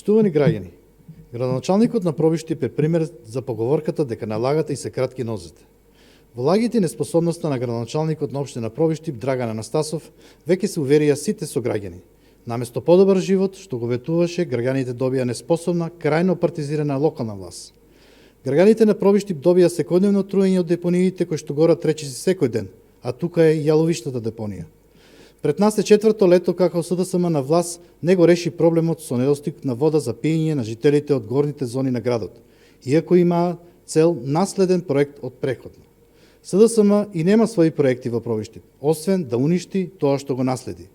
Почитувани граѓани, градоначалникот на Пробиштип е пример за поговорката дека на лагата и се кратки нозете. Во лагите и неспособноста на градоначалникот на општина Пробиштип Драган Анастасов веќе се уверија сите сограѓани. Наместо подобар живот, што го ветуваше, граѓаните добија неспособна, крајно партизирана локална власт. Граѓаните на Пробиштип добија секојдневно труење од депониите кои што горат речиси секој ден, а тука е јаловиштата депонија. Пред нас е четврто лето како СДСМ на власт не го реши проблемот со недостиг на вода за пиење на жителите од горните зони на градот, иако има цел наследен проект од преходно. СДСМ и нема своји проекти во Пробиштип, освен да уништи тоа што го наследи.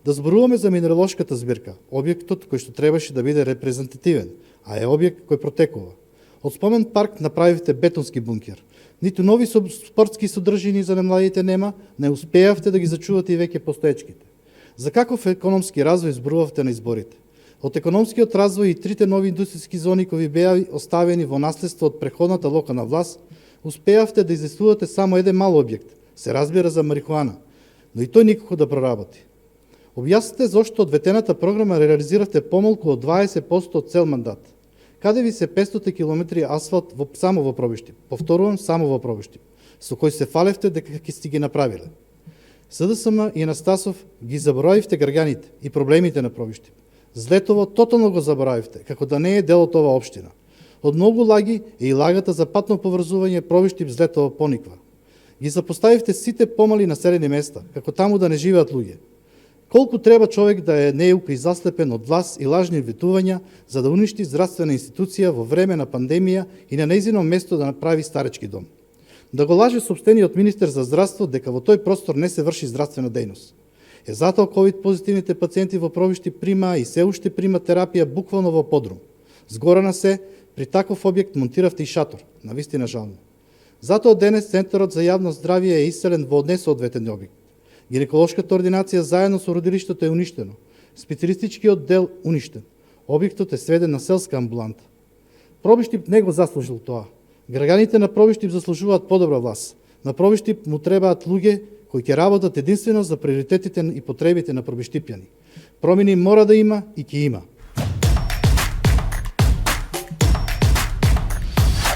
Да зборуваме за минералошката збирка, објектот кој што требаше да биде репрезентативен, а е објект кој протекува. Од спомен парк направивте бетонски бункер. Ниту нови спортски содржини за немладите нема, не успеавте да ги зачувате и веќе постоечките. За каков економски развој зборувавте на изборите? Од економскиот развој и трите нови индустријски зони кои беа оставени во наследство од преходната локална власт, успеавте да известувате само еден мал објект, се разбира за марихуана, но и тој никако да проработи. Објасните зошто од ветената програма реализиравте помалку од 20% од цел мандат. Каде ви се 500 километри асфалт само во Пробиштип? Повторувам, само во Пробиштип, со кој се фалевте дека ќе сте ги направиле. СДСМ и Анастасов ги заборавивте граѓаните и проблемите на Пробиштип. Злетово тотално го заборавивте, како да не е дел од оваа општина. Од многу лаги е и лагата за патно поврзување Пробиштип Злетово пониква. Ги запоставивте сите помали населени места, како таму да не живеат луѓе. Колку треба човек да е неук и заслепен од власт и лажни ветувања за да уништи здравствена институција во време на пандемија и на нејзино место да направи старечки дом. Да го лаже сопштениот министер за здравство дека во тој простор не се врши здравствена дејност. Затоа ковид позитивните пациенти во Пробиштип прима и се уште прима терапија буквално во подрум. Згора на се, при таков објект монтиравте и шатор, навистина жално. Затоа денес Центарот за јавно здравје е иселен во несоодветен објект. Гинеколошката ординација заедно со родилиштето е уништено. Специјалистичкиот дел уништен. Објектот е сведен на селска амбуланта. Пробиштип не го заслужил тоа. Граѓаните на Пробиштип заслужуваат подобра власт. На Пробиштип му требаат луѓе кои ќе работат единствено за приоритетите и потребите на пробиштипјани. Промени мора да има и ќе има.